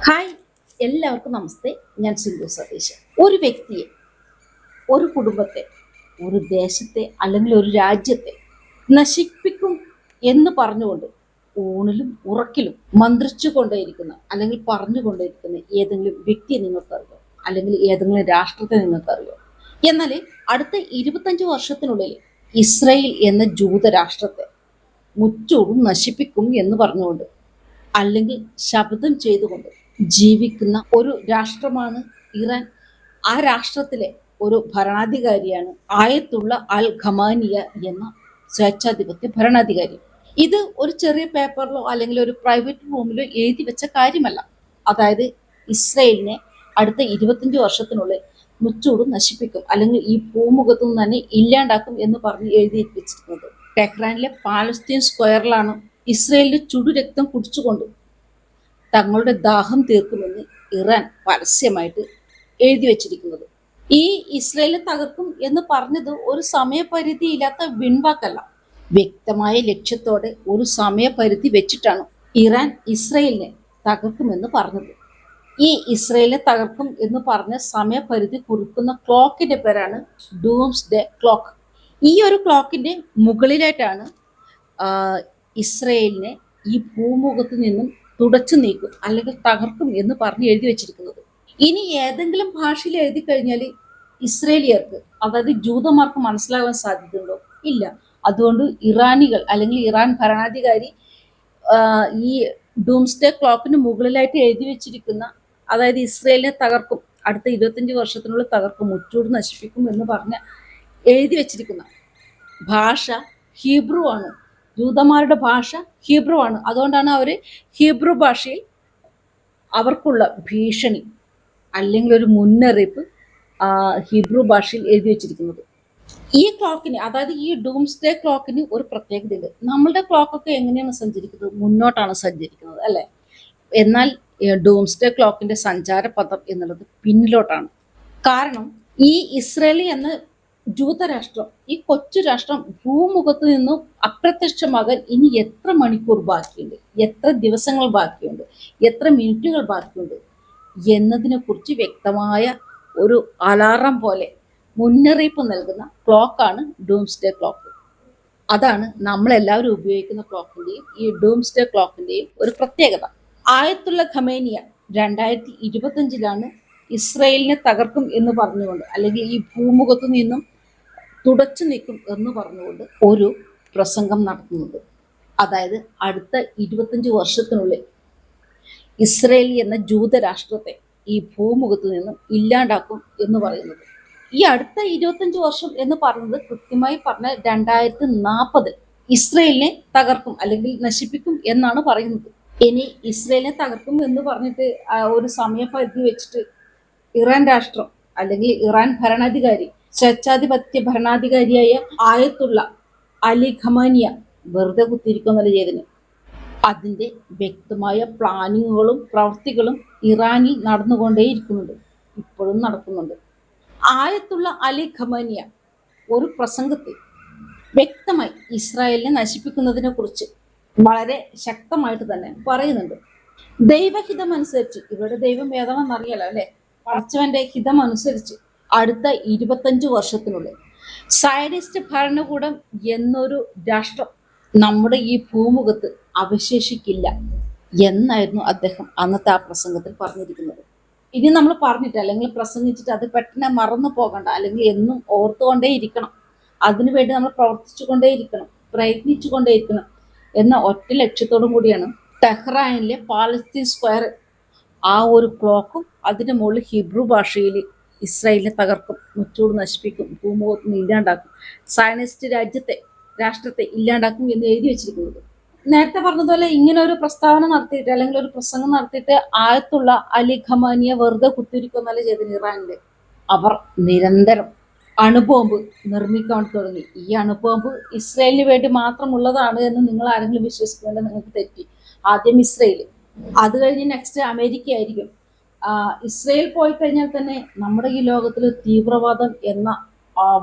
Hi, എല്ലാവർക്കും നമസ്തേ. ഞാൻ സിന്ധു സതീശ്. ഒരു വ്യക്തിയെ, ഒരു കുടുംബത്തെ, ഒരു ദേശത്തെ അല്ലെങ്കിൽ ഒരു രാജ്യത്തെ നശിപ്പിക്കും എന്ന് പറഞ്ഞുകൊണ്ട് ഊണിലും ഉറക്കിലും മന്ത്രിച്ചു കൊണ്ടേയിരിക്കുന്ന അല്ലെങ്കിൽ പറഞ്ഞുകൊണ്ടേയിരിക്കുന്ന ഏതെങ്കിലും വ്യക്തിയെ നിങ്ങൾക്കറിയോ? അല്ലെങ്കിൽ ഏതെങ്കിലും രാഷ്ട്രത്തെ നിങ്ങൾക്കറിയോ? എന്നാൽ അടുത്ത 25 വർഷത്തിനുള്ളിൽ ഇസ്രയേൽ എന്ന ജൂതരാഷ്ട്രത്തെ മുച്ചൂടും നശിപ്പിക്കും എന്ന് പറഞ്ഞുകൊണ്ട് അല്ലെങ്കിൽ ശപഥം ചെയ്തുകൊണ്ട് ജീവിക്കുന്ന ഒരു രാഷ്ട്രമാണ് ഇറാൻ. ആ രാഷ്ട്രത്തിലെ ഒരു ഭരണാധികാരിയാണ് ആയത്തുള്ള അൽ ഖമാനിയ എന്ന സ്വേച്ഛാധിപത്യ ഭരണാധികാരി. ഇത് ഒരു ചെറിയ പേപ്പറിലോ അല്ലെങ്കിൽ ഒരു പ്രൈവറ്റ് റൂമിലോ എഴുതി വെച്ച കാര്യമല്ല. അതായത് ഇസ്രയേലിനെ അടുത്ത 25 വർഷത്തിനുള്ളിൽ മുച്ചൂടും നശിപ്പിക്കും അല്ലെങ്കിൽ ഈ ഭൂമുഖത്തു നിന്ന് തന്നെ ഇല്ലാണ്ടാക്കും എന്ന് പറഞ്ഞ് എഴുതി വെച്ചിരിക്കുന്നത്. ടെഹ്റാനിലെ പാലസ്തീൻ സ്ക്വയറിലാണ് ഇസ്രയേലിന്റെ ചുടുരക്തം കുടിച്ചുകൊണ്ട് തങ്ങളുടെ ദാഹം തീർക്കുമെന്ന് ഇറാൻ പരസ്യമായിട്ട് എഴുതി വച്ചിരിക്കുന്നത്. ഈ ഇസ്രയേലിനെ തകർക്കും എന്ന് പറഞ്ഞത് ഒരു സമയപരിധി ഇല്ലാത്ത വിൺവാക്കല്ല. വ്യക്തമായ ലക്ഷ്യത്തോടെ ഒരു സമയപരിധി വെച്ചിട്ടാണ് ഇറാൻ ഇസ്രയേലിനെ തകർക്കുമെന്ന് പറഞ്ഞത്. ഈ ഇസ്രയേലിനെ തകർക്കും എന്ന് പറഞ്ഞ സമയപരിധി കുറിക്കുന്ന ക്ലോക്കിന്റെ പേരാണ് ഡൂംസ് ഡേ ക്ലോക്ക്. ഈ ഒരു ക്ലോക്കിന്റെ മുകളിലായിട്ടാണ് ഇസ്രയേലിനെ ഈ ഭൂമുഖത്ത് നിന്നും തുടച്ചു നീക്കും അല്ലെങ്കിൽ തകർക്കും എന്ന് പറഞ്ഞ് എഴുതി വെച്ചിരിക്കുന്നത്. ഇനി ഏതെങ്കിലും ഭാഷയിൽ എഴുതി കഴിഞ്ഞാൽ ഇസ്രേലിയർക്ക്, അതായത് ജൂതന്മാർക്ക് മനസ്സിലാവാൻ സാധ്യതയുണ്ടോ? ഇല്ല. അതുകൊണ്ട് ഇറാനികൾ അല്ലെങ്കിൽ ഇറാൻ ഭരണാധികാരി ഈ ഡൂംസ്ഡേ ക്ലോക്കിന് മുകളിലായിട്ട് എഴുതി വെച്ചിരിക്കുന്ന, അതായത് ഇസ്രയേലിനെ തകർക്കും, അടുത്ത 25 വർഷത്തിനുള്ളിൽ തകർക്കും, മുച്ചൂട് നശിപ്പിക്കും എന്ന് പറഞ്ഞ് എഴുതി വെച്ചിരിക്കുന്ന ഭാഷ ഹീബ്രു ആണ്. ജൂതന്മാരുടെ ഭാഷ ഹീബ്രു ആണ്. അതുകൊണ്ടാണ് അവർ ഹീബ്രു ഭാഷയിൽ അവർക്കുള്ള ഭീഷണി അല്ലെങ്കിൽ ഒരു മുന്നറിയിപ്പ് ഹീബ്രു ഭാഷയിൽ എഴുതി വെച്ചിരിക്കുന്നത്. ഈ ക്ലോക്കിന്, അതായത് ഈ ഡൂംസ്ഡേ ക്ലോക്കിന് ഒരു പ്രത്യേകതയുണ്ട്. നമ്മളുടെ ക്ലോക്കൊക്കെ എങ്ങനെയാണ് സഞ്ചരിക്കുന്നത്? മുന്നോട്ടാണ് സഞ്ചരിക്കുന്നത്, അല്ലേ? എന്നാൽ ഡൂംസ്ഡേ ക്ലോക്കിന്റെ സഞ്ചാരപഥം എന്നുള്ളത് പിന്നിലോട്ടാണ്. കാരണം ഈ ഇസ്രയേലി എന്ന ജൂതരാഷ്ട്രം, ഈ കൊച്ചു രാഷ്ട്രം ഭൂമുഖത്ത് നിന്നും അപ്രത്യക്ഷമാകാൻ ഇനി എത്ര മണിക്കൂർ ബാക്കിയുണ്ട്, എത്ര ദിവസങ്ങൾ ബാക്കിയുണ്ട്, എത്ര മിനിറ്റുകൾ ബാക്കിയുണ്ട് എന്നതിനെ കുറിച്ച് വ്യക്തമായ ഒരു അലാറം പോലെ മുന്നറിയിപ്പ് നൽകുന്ന ക്ലോക്കാണ് ഡൂംസ്ഡേ ക്ലോക്ക്. അതാണ് നമ്മളെല്ലാവരും ഉപയോഗിക്കുന്ന ക്ലോക്കിന്റെയും ഈ ഡൂംസ്ഡേ ക്ലോക്കിന്റെയും ഒരു പ്രത്യേകത. ആയത്തുള്ള ഖമേനിയ 2025 ഇസ്രയേലിനെ തകർക്കും എന്ന് പറഞ്ഞുകൊണ്ട്, അല്ലെങ്കിൽ ഈ ഭൂമുഖത്തു നിന്നും തുടച്ചു നീക്കും എന്ന് പറഞ്ഞുകൊണ്ട് ഒരു പ്രസംഗം നടത്തുന്നത്. അതായത് അടുത്ത 25 വർഷത്തിനുള്ളിൽ ഇസ്രയേൽ എന്ന ജൂതരാഷ്ട്രത്തെ ഈ ഭൂമുഖത്ത് നിന്നും ഇല്ലാണ്ടാക്കും എന്ന് പറയുന്നത്. ഈ അടുത്ത 25 വർഷം എന്ന് പറയുന്നത് കൃത്യമായി പറഞ്ഞ 2040 ഇസ്രയേലിനെ തകർക്കും അല്ലെങ്കിൽ നശിപ്പിക്കും എന്നാണ് പറയുന്നത്. ഇനി ഇസ്രയേലിനെ തകർക്കും എന്ന് പറഞ്ഞിട്ട് ഒരു സമയപരിധി വെച്ചിട്ട് ഇറാൻ രാഷ്ട്രം അല്ലെങ്കിൽ ഇറാൻ ഭരണാധികാരി, സ്വേച്ഛാധിപത്യ ഭരണാധികാരിയായ ആയത്തുള്ള അലി ഖമാനിയ വെറുതെ കുത്തിയിരിക്കുന്നല്ല ചെയ്തതിന്. അതിൻ്റെ വ്യക്തമായ പ്ലാനിങ്ങുകളും പ്രവൃത്തികളും ഇറാനിൽ നടന്നുകൊണ്ടേയിരിക്കുന്നുണ്ട്, ഇപ്പോഴും നടക്കുന്നുണ്ട്. ആയത്തുള്ള അലി ഖമാനിയ ഒരു പ്രസംഗത്തിൽ വ്യക്തമായി ഇസ്രായേലിനെ നശിപ്പിക്കുന്നതിനെ കുറിച്ച് വളരെ ശക്തമായിട്ട് തന്നെ പറയുന്നുണ്ട്. ദൈവഹിതം അനുസരിച്ച്, ഇവിടെ ദൈവം ഏതാണെന്ന് അറിയാലോ, അല്ലെ? പടച്ചവന്റെ ഹിതം അനുസരിച്ച് അടുത്ത 25 വർഷത്തിനുള്ളിൽ സയനിസ്റ്റ് ഭരണകൂടം എന്നൊരു രാഷ്ട്രം നമ്മുടെ ഈ ഭൂമുഖത്ത് അവശേഷിക്കില്ല എന്നായിരുന്നു അദ്ദേഹം അന്നത്തെ ആ പ്രസംഗത്തിൽ പറഞ്ഞിരിക്കുന്നത്. ഇനി നമ്മൾ പറഞ്ഞിട്ട് അല്ലെങ്കിൽ പ്രസംഗിച്ചിട്ട് അത് പെട്ടെന്ന് മറന്നു പോകണ്ട, അല്ലെങ്കിൽ എന്നും ഓർത്തുകൊണ്ടേ ഇരിക്കണം. അതിനുവേണ്ടി നമ്മൾ പ്രവർത്തിച്ചുകൊണ്ടേയിരിക്കണം, പ്രയത്നിച്ചുകൊണ്ടേയിരിക്കണം എന്ന ഒറ്റ ലക്ഷ്യത്തോടും കൂടിയാണ് ടെഹ്റാനിലെ പാലസ്തീൻ സ്ക്വയർ ആ ഒരു ക്ലോക്കും അതിന് മുകളിൽ ഹീബ്രു ഭാഷയിൽ ഇസ്രായേലിനെ തകർക്കും, മുച്ചൂട് നശിപ്പിക്കും, ഭൂമുഖത്ത് നിന്ന് ഇല്ലാണ്ടാക്കും, സയനിസ്റ്റ് രാഷ്ട്രത്തെ ഇല്ലാണ്ടാക്കും എന്ന് എഴുതി വെച്ചിരിക്കുന്നത്. നേരത്തെ പറഞ്ഞതുപോലെ ഇങ്ങനെ ഒരു പ്രസ്താവന നടത്തിയിട്ട് അല്ലെങ്കിൽ ഒരു പ്രസംഗം നടത്തിയിട്ട് ആയത്തുള്ള അലി ഖമാനിയ വെറുതെ കുത്തിരിക്കുന്നല്ല ചെയ്തത്. ഇറാനില് അവർ നിരന്തരം അണുബോംബ് നിർമ്മിക്കാൻ തുടങ്ങി. ഈ അണുബോംബ് ഇസ്രയേലിന് വേണ്ടി മാത്രമുള്ളതാണ് എന്ന് നിങ്ങൾ ആരെങ്കിലും വിശ്വസിക്കുന്നുണ്ട്, നിങ്ങൾക്ക് തെറ്റി. ആദ്യം ഇസ്രയേൽ, അത് കഴിഞ്ഞ് നെക്സ്റ്റ് അമേരിക്ക ആയിരിക്കും. ഇസ്രയേൽ പോയി കഴിഞ്ഞാൽ തന്നെ നമ്മുടെ ഈ ലോകത്തിൽ തീവ്രവാദം എന്ന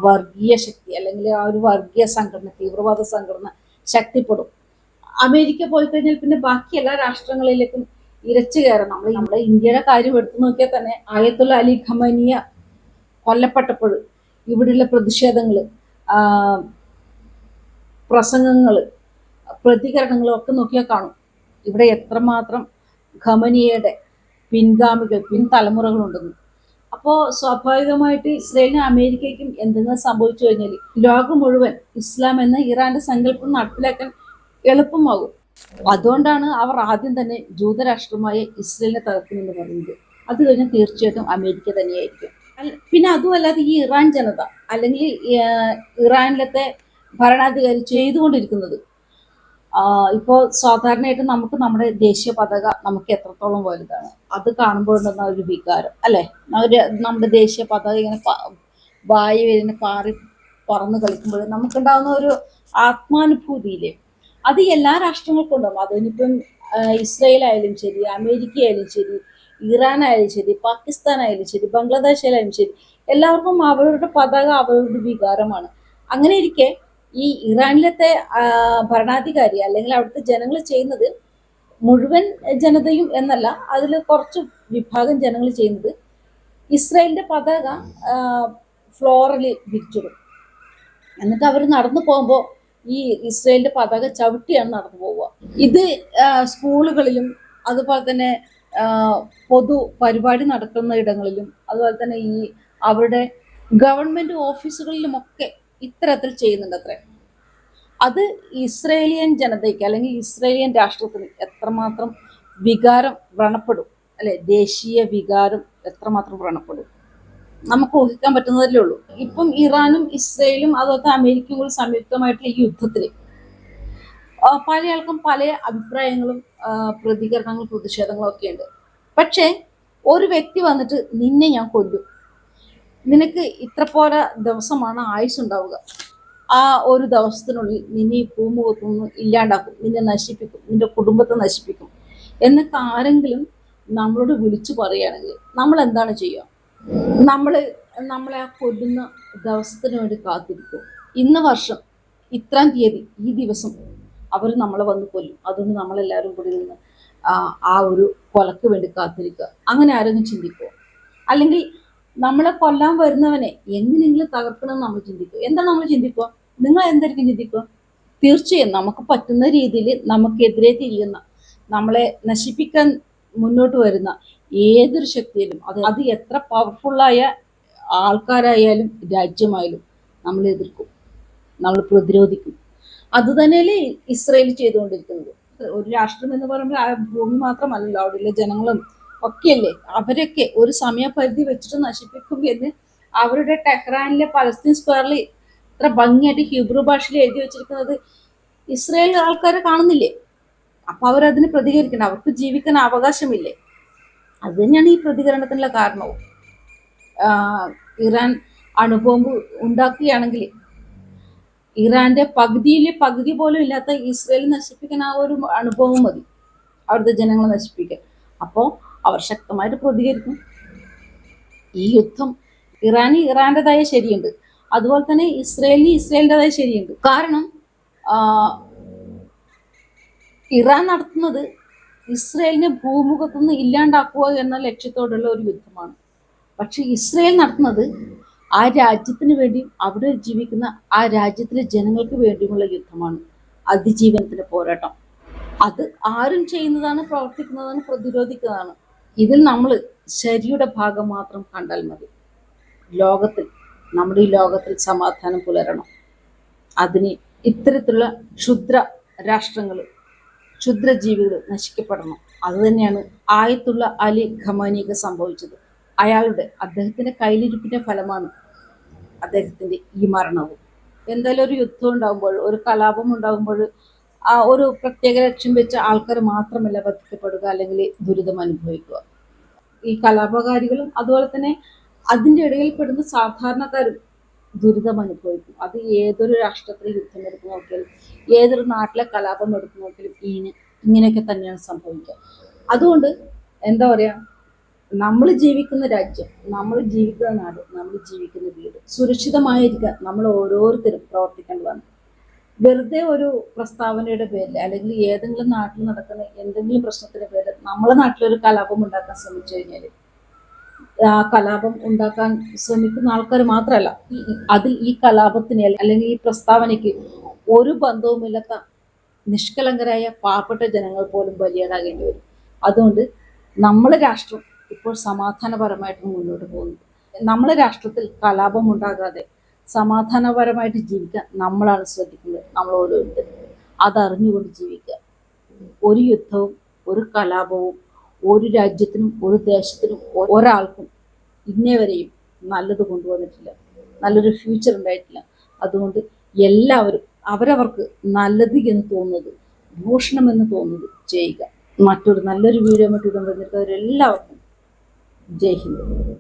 വർഗീയ ശക്തി അല്ലെങ്കിൽ ആ ഒരു വർഗീയ സംഘടന, തീവ്രവാദ സംഘടന ശക്തിപ്പെടും. അമേരിക്ക പോയി കഴിഞ്ഞാൽ പിന്നെ ബാക്കി എല്ലാ രാഷ്ട്രങ്ങളിലേക്കും ഇരച്ചു കയറാം. നമ്മുടെ ഇന്ത്യയുടെ കാര്യം എടുത്തു നോക്കിയാൽ തന്നെ ആയത്തുള്ള അലി ഖമനിയ കൊല്ലപ്പെട്ടപ്പോൾ ഇവിടെയുള്ള പ്രതിഷേധങ്ങള്, പ്രസംഗങ്ങള്, പ്രതികരണങ്ങളും ഒക്കെ നോക്കിയാൽ കാണും ഇവിടെ എത്രമാത്രം ഖമനിയയുടെ പിൻഗാമികൾ, പിൻതലമുറകളുണ്ടെന്ന്. അപ്പോൾ സ്വാഭാവികമായിട്ട് ഇസ്രയേലിനും അമേരിക്കയ്ക്കും എന്തെങ്കിലും സംഭവിച്ചു കഴിഞ്ഞാൽ ലോകം മുഴുവൻ ഇസ്ലാം എന്ന ഇറാന്റെ സങ്കല്പം നടപ്പിലാക്കാൻ എളുപ്പമാകും. അതുകൊണ്ടാണ് അവർ ആദ്യം തന്നെ ജൂതരാഷ്ട്രമായ ഇസ്രയേലിനെ തകർക്കുമെന്ന് പറയുന്നത്. അത് കഴിഞ്ഞാൽ തീർച്ചയായിട്ടും അമേരിക്ക തന്നെയായിരിക്കും. പിന്നെ അതുമല്ലാതെ ഈ ഇറാൻ ജനത അല്ലെങ്കിൽ ഇറാനിലത്തെ ഭരണാധികാരി ചെയ്തുകൊണ്ടിരിക്കുന്നത്, ഇപ്പോൾ സാധാരണയായിട്ട് നമുക്ക് നമ്മുടെ ദേശീയ പതാക നമുക്ക് എത്രത്തോളം വലുതാണ് അത് കാണുമ്പോഴുണ്ടെന്ന ഒരു വികാരം അല്ലെ. നമ്മുടെ ദേശീയ പതാക ഇങ്ങനെ വായുവിനെ പാറി പറന്ന് കളിക്കുമ്പോൾ നമുക്കുണ്ടാകുന്ന ഒരു ആത്മാനുഭൂതിയില്ലേ, അത് എല്ലാ രാഷ്ട്രങ്ങൾക്കും ഉണ്ടാകും. അതിനിപ്പം ഇസ്രയേൽ ആയാലും ശരി, അമേരിക്ക ആയാലും ശരി, ഇറാൻ ആയാലും ശരി, പാകിസ്ഥാൻ ആയാലും ശരി, ബംഗ്ലാദേശ് ആയാലും ശരി, എല്ലാവർക്കും അവരുടെ പതാക അവരുടെ വികാരമാണ്. അങ്ങനെ ഇരിക്കെ ഈ ഇറാനിലത്തെ ഭരണാധികാരി അല്ലെങ്കിൽ അവിടുത്തെ ജനങ്ങൾ ചെയ്യുന്നത്, മുഴുവൻ ജനതയും എന്നല്ല, അതിൽ കുറച്ച് വിഭാഗം ജനങ്ങൾ ചെയ്യുന്നത് ഇസ്രായേലിന്റെ പതാക ഫ്ലോറിൽ വിരിച്ചിടും. എന്നിട്ട് അവർ നടന്നു പോകുമ്പോൾ ഈ ഇസ്രായേലിന്റെ പതാക ചവിട്ടിയാണ് നടന്നു പോവുക. ഇത് സ്കൂളുകളിലും അതുപോലെ തന്നെ പൊതു പരിപാടി നടക്കുന്ന ഇടങ്ങളിലും അതുപോലെ തന്നെ ഈ അവരുടെ ഗവൺമെന്റ് ഓഫീസുകളിലുമൊക്കെ ഇത്തരത്തിൽ ചെയ്യുന്നുണ്ട് അത്രേ. അത് ഇസ്രേലിയൻ ജനതയ്ക്ക് അല്ലെങ്കിൽ ഇസ്രേലിയൻ രാഷ്ട്രത്തിന് എത്രമാത്രം വികാരം വ്രണപ്പെടും അല്ലെ, ദേശീയ വികാരം എത്രമാത്രം വ്രണപ്പെടും നമുക്ക് ഊഹിക്കാൻ പറ്റുന്നതല്ലേ ഉള്ളൂ. ഇപ്പം ഇറാനും ഇസ്രയേലും അതുപോലെ അമേരിക്കയും കൂടി സംയുക്തമായിട്ടുള്ള ഈ യുദ്ധത്തിൽ പല ആൾക്കും പല അഭിപ്രായങ്ങളും പ്രതികരണങ്ങളും പ്രതിഷേധങ്ങളും ഒക്കെ ഉണ്ട്. പക്ഷേ ഒരു വ്യക്തി വന്നിട്ട് നിന്നെ ഞാൻ കൊല്ലും, നിനക്ക് ഇത്ര പോലെ ദിവസമാണ് ആയുസ് ഉണ്ടാവുക, ആ ഒരു ദിവസത്തിനുള്ളിൽ നിന്നെ ഈ ഭൂമുഖത്തുനിന്ന് ഇല്ലാണ്ടാക്കും, നിന്നെ നശിപ്പിക്കും, നിന്റെ കുടുംബത്തെ നശിപ്പിക്കും എന്നൊക്കെ ആരെങ്കിലും നമ്മളോട് വിളിച്ചു പറയുകയാണെങ്കിൽ നമ്മൾ എന്താണ് ചെയ്യുക? നമ്മളെ ആ കൊല്ലുന്ന ദിവസത്തിന് വേണ്ടി കാത്തിരിക്കും. ഇന്ന വർഷം ഇത്രാം തീയതി ഈ ദിവസം അവർ നമ്മളെ വന്ന് കൊല്ലും, അതുകൊണ്ട് നമ്മളെല്ലാവരും കൂടി നിന്ന് ആ ഒരു കൊലക്ക് വേണ്ടി കാത്തിരിക്കുക. അങ്ങനെ ആരെങ്കിലും ചിന്തിക്കുമോ? അല്ലെങ്കിൽ നമ്മളെ കൊല്ലാൻ വരുന്നവനെ എങ്ങനെയെങ്കിലും തകർക്കണമെന്ന് നമ്മൾ ചിന്തിക്കുക. എന്താണ് നമ്മൾ ചിന്തിക്കുക? നിങ്ങൾ എന്തായിരിക്കും ചിന്തിക്കുക? തീർച്ചയായും നമുക്ക് പറ്റുന്ന രീതിയിൽ നമുക്കെതിരെ തിരിയുന്ന, നമ്മളെ നശിപ്പിക്കാൻ മുന്നോട്ട് വരുന്ന ഏതൊരു ശക്തിയിലും അത് എത്ര പവർഫുള്ളായ ആൾക്കാരായാലും രാജ്യമായാലും നമ്മൾ എതിർക്കും, നമ്മൾ പ്രതിരോധിക്കും. അത് തന്നെയല്ലേ ഇസ്രയേൽ ചെയ്തുകൊണ്ടിരിക്കുന്നത്. ഒരു രാഷ്ട്രം എന്ന് പറയുമ്പോൾ ആ ഭൂമി മാത്രമല്ലല്ലോ, അവിടെയുള്ള ജനങ്ങളും ഒക്കെയല്ലേ. അവരൊക്കെ ഒരു സമയപരിധി വെച്ചിട്ട് നശിപ്പിക്കും എന്ന് അവരുടെ ടെഹ്റാനിലെ പലസ്തീൻ സ്ക്വയറിൽ ഇത്ര ഭംഗിയായിട്ട് ഹീബ്രു ഭാഷയിൽ എഴുതി വെച്ചിരിക്കുന്നത് ഇസ്രയേൽ ആൾക്കാരെ കാണുന്നില്ലേ? അപ്പൊ അവരതിന് പ്രതികരിക്കണം, അവർക്ക് ജീവിക്കാൻ അവകാശമില്ലേ? അത് തന്നെയാണ് ഈ പ്രതികരണത്തിനുള്ള കാരണവും. ഇറാൻ അണുബോംബ് ഉണ്ടാക്കുകയാണെങ്കിൽ ഇറാന്റെ പകുതി പോലും ഇല്ലാത്ത ഇസ്രയേൽ നശിപ്പിക്കാൻ ആ ഒരു അണുബോംബ് മതി അവിടുത്തെ ജനങ്ങളെ നശിപ്പിക്കാൻ. അപ്പോൾ അവർ ശക്തമായിട്ട് പ്രതികരിക്കും. ഈ യുദ്ധം ഇറാന്റേതായ ശരിയുണ്ട്, അതുപോലെ തന്നെ ഇസ്രയേലിൻ്റെതായ ശരിയുണ്ട്. കാരണം ഇറാൻ നടത്തുന്നത് ഇസ്രയേലിനെ ഭൂമുഖത്തുനിന്ന് ഇല്ലാണ്ടാക്കുക എന്ന ലക്ഷ്യത്തോടുള്ള ഒരു യുദ്ധമാണ്. പക്ഷെ ഇസ്രയേൽ നടത്തുന്നത് ആ രാജ്യത്തിന് വേണ്ടിയും അവിടെ ജീവിക്കുന്ന ആ രാജ്യത്തിലെ ജനങ്ങൾക്ക് വേണ്ടിയുമുള്ള യുദ്ധമാണ്, അതിജീവനത്തിന്റെ പോരാട്ടം. അത് ആരും ചെയ്യുന്നതാണ്, പ്രവർത്തിക്കുന്നതാണ്, പ്രതിരോധിക്കുന്നതാണ്. ഇതിൽ നമ്മൾ ശരിയുടെ ഭാഗം മാത്രം കണ്ടാൽ മതി. നമ്മുടെ ഈ ലോകത്തിൽ സമാധാനം പുലരണം. അതിന് ഇത്തരത്തിലുള്ള ക്ഷുദ്ര രാഷ്ട്രങ്ങൾ, ക്ഷുദ്രജീവികൾ നശിക്കപ്പെടണം. അതുതന്നെയാണ് ആയത്തുള്ള അലി ഖമാനിക്ക് സംഭവിച്ചത്. അദ്ദേഹത്തിന്റെ കയ്യിലിരിപ്പിന്റെ ഫലമാണ് അദ്ദേഹത്തിന്റെ ഈ മരണവും. എന്തായാലും ഒരു യുദ്ധം ഉണ്ടാകുമ്പോൾ, ഒരു കലാപം ഉണ്ടാകുമ്പോൾ ആ ഒരു പ്രത്യേക ലക്ഷ്യം വെച്ച ആൾക്കാർ മാത്രമല്ല വധിക്കപ്പെടുക അല്ലെങ്കിൽ ദുരിതം അനുഭവിക്കുക. ഈ കലാപകാരികളും അതുപോലെ തന്നെ അതിൻ്റെ ഇടയിൽ പെടുന്ന സാധാരണക്കാരും ദുരിതം അനുഭവിക്കും. അത് ഏതൊരു രാഷ്ട്രത്തിലെ യുദ്ധം എടുത്ത് നോക്കിയാലും ഏതൊരു നാട്ടിലെ കലാപം എടുത്ത് നോക്കിയാലും ഇങ്ങനെയൊക്കെ തന്നെയാണ് സംഭവിക്കുക. അതുകൊണ്ട് എന്താ പറയാ, നമ്മൾ ജീവിക്കുന്ന രാജ്യം, നമ്മൾ ജീവിക്കുന്ന നാട്, നമ്മൾ ജീവിക്കുന്ന വീട് സുരക്ഷിതമായിരിക്കാൻ നമ്മൾ ഓരോരുത്തരും പ്രവർത്തിക്കേണ്ടതാണ്. വെറുതെ ഒരു പ്രസ്താവനയുടെ പേരിൽ അല്ലെങ്കിൽ ഏതെങ്കിലും നാട്ടിൽ നടക്കുന്ന എന്തെങ്കിലും പ്രശ്നത്തിന്റെ പേരിൽ നമ്മളെ നാട്ടിലൊരു കലാപം ഉണ്ടാക്കാൻ ശ്രമിച്ചു കഴിഞ്ഞാൽ ആ കലാപം ഉണ്ടാക്കാൻ ശ്രമിക്കുന്ന ആൾക്കാർ മാത്രമല്ല, അതിൽ ഈ കലാപത്തിന് അല്ലെങ്കിൽ ഈ പ്രസ്താവനയ്ക്ക് ഒരു ബന്ധവുമില്ലാത്ത നിഷ്കളങ്കരായ പാവപ്പെട്ട ജനങ്ങൾ പോലും ബലിയാടാകേണ്ടി വരും. അതുകൊണ്ട് നമ്മളെ രാഷ്ട്രം ഇപ്പോൾ സമാധാനപരമായിട്ട് മുന്നോട്ട് പോകുന്നത്. നമ്മളെ രാഷ്ട്രത്തിൽ കലാപം ഉണ്ടാകാതെ സമാധാനപരമായിട്ട് ജീവിക്കാൻ നമ്മളാണ് ശ്രദ്ധിക്കുന്നത്. നമ്മൾ ഓരോരുത്തരും അതറിഞ്ഞുകൊണ്ട് ജീവിക്കുക. ഒരു യുദ്ധവും ഒരു കലാപവും ഒരു രാജ്യത്തിനും ഒരു ദേശത്തിനും ഒരാൾക്കും ഇന്നേ വരെയും നല്ലത് കൊണ്ടുവന്നിട്ടില്ല, നല്ലൊരു ഫ്യൂച്ചർ ഉണ്ടായിട്ടില്ല. അതുകൊണ്ട് എല്ലാവരും അവരവർക്ക് നല്ലത് എന്ന് തോന്നുന്നത്, ഭൂഷണം എന്ന് തോന്നുന്നത് ചെയ്യുക. മറ്റൊരു നല്ലൊരു വീഡിയോ മറ്റും വന്നിട്ട് അവരെല്ലാവർക്കും ജയ് ഹിന്ദ്.